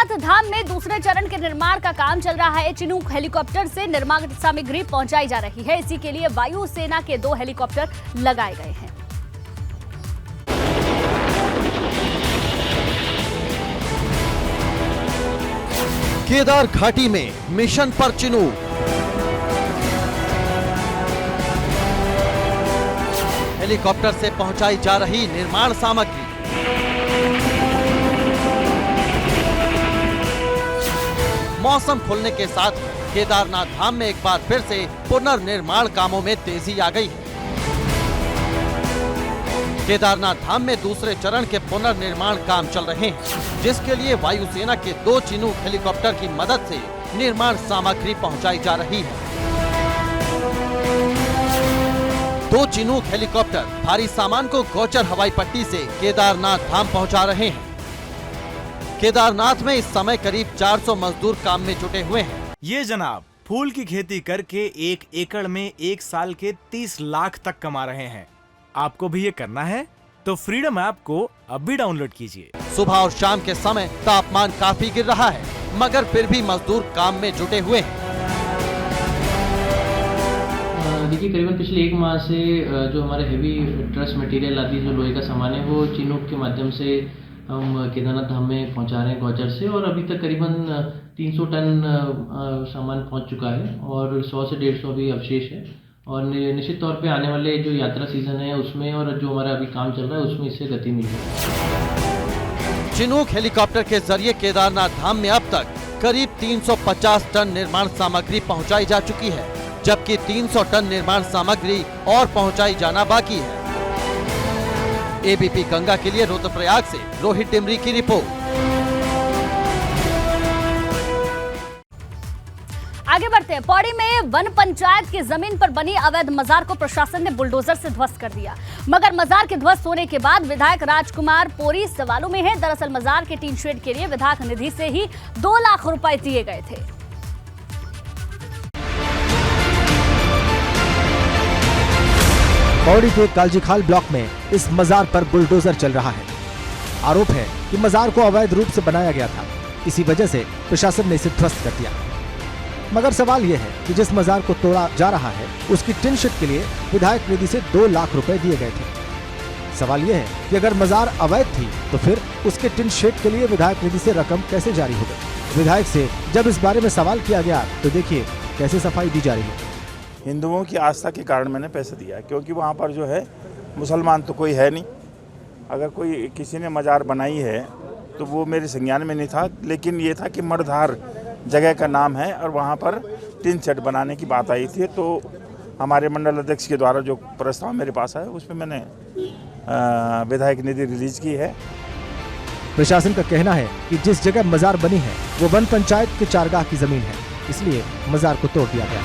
केदारनाथ धाम में दूसरे चरण के निर्माण का काम चल रहा है। चिनूक हेलीकॉप्टर से निर्माण सामग्री पहुंचाई जा रही है। इसी के लिए वायुसेना के 2 हेलीकॉप्टर लगाए गए हैं। केदार घाटी में मिशन पर चिनूक। हेलीकॉप्टर से पहुंचाई जा रही निर्माण सामग्री। मौसम खुलने के साथ केदारनाथ धाम में एक बार फिर से पुनर्निर्माण कामों में तेजी आ गई है। केदारनाथ धाम में दूसरे चरण के पुनर्निर्माण काम चल रहे हैं, जिसके लिए वायुसेना के 2 चिनूक हेलीकॉप्टर की मदद से निर्माण सामग्री पहुंचाई जा रही है। 2 चिनूक हेलीकॉप्टर भारी सामान को गौचर हवाई पट्टी से केदारनाथ धाम पहुंचा रहे हैं। केदारनाथ में इस समय करीब 400 मजदूर काम में जुटे हुए हैं। ये जनाब फूल की खेती करके 1 एकड़ में 1 साल के 30 लाख तक कमा रहे हैं। आपको भी ये करना है तो फ्रीडम ऐप को अभी डाउनलोड कीजिए। सुबह और शाम के समय तापमान काफी गिर रहा है, मगर फिर भी मजदूर काम में जुटे हुए हैं। देखिए, करीबन पिछले 1 माह से जो हमारे हेवी ट्रस मटेरियल आदि जो लोहे का सामान है वो चिनूक के माध्यम से हम केदारनाथ धाम में पहुंचा रहे हैं गौचर से, और अभी तक करीबन 300 टन सामान पहुंच चुका है और 100 से 150 अभी अवशेष है। और निश्चित तौर पे आने वाले जो यात्रा सीजन है उसमें और जो हमारा अभी काम चल रहा है उसमें इससे गति मिलेगी। चिनूक हेलीकॉप्टर के जरिए केदारनाथ धाम में अब तक करीब 350 टन निर्माण सामग्री पहुंचाई जा चुकी है, जबकि 300 टन निर्माण सामग्री और पहुंचाई जाना बाकी है। एबीपी गंगा के लिए रुद्रप्रयाग से रोहित टिमरी की रिपोर्ट। आगे बढ़ते हैं। पौड़ी में वन पंचायत की जमीन पर बनी अवैध मजार को प्रशासन ने बुलडोजर से ध्वस्त कर दिया, मगर मजार के ध्वस्त होने के बाद विधायक राजकुमार पोरी सवालों में है। दरअसल मजार के टीन शेड के लिए विधायक निधि से ही 2 लाख रुपए दिए गए थे। पौड़ी के कालजीखाल ब्लॉक में इस मजार पर बुलडोजर चल रहा है। आरोप है कि मजार को अवैध रूप से बनाया गया था, इसी वजह से प्रशासन ने इसे ध्वस्त कर दिया। मगर सवाल यह है कि जिस मजार को तोड़ा जा रहा है उसकी टिन शेड के लिए विधायक निधि से 2 लाख रुपए दिए गए थे। सवाल यह है कि अगर मजार अवैध थी तो फिर उसके टिन शेड के लिए विधायक निधि से रकम कैसे जारी हो गई। विधायक से जब इस बारे में सवाल किया गया तो देखिए कैसे सफाई दी जा रही है। हिंदुओं की आस्था के कारण मैंने पैसे दिया, क्योंकि वहाँ पर जो है मुसलमान तो कोई है नहीं। अगर कोई किसी ने मजार बनाई है तो वो मेरे संज्ञान में नहीं था, लेकिन ये था कि मड़धार जगह का नाम है और वहाँ पर टिन शेड बनाने की बात आई थी। तो हमारे मंडल अध्यक्ष के द्वारा जो प्रस्ताव मेरे पास आया उसमें मैंने विधायक निधि रिलीज की है। प्रशासन का कहना है कि जिस जगह मजार बनी है वो वन पंचायत के चारगाह की जमीन है, इसलिए मजार को तोड़ दिया गया।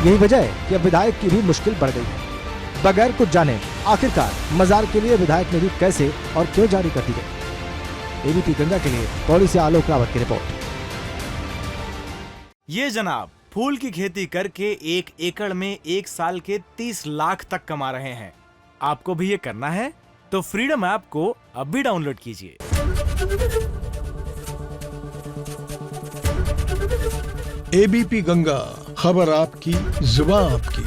यही वजह है कि अब विधायक की भी मुश्किल बढ़ गई है। बगैर कुछ जाने आखिरकार मजार के लिए विधायक निधि कैसे और क्यों जारी कर दी गई। एबीपी गंगा के लिए पौड़ी से आलोक रावत की रिपोर्ट। ये जनाब फूल की खेती करके 1 एकड़ में 1 साल के 30 लाख तक कमा रहे हैं। आपको भी ये करना है तो फ्रीडम ऐप को अभी डाउनलोड कीजिए। एबीपी गंगा, खबर आपकी, जुबान आपकी।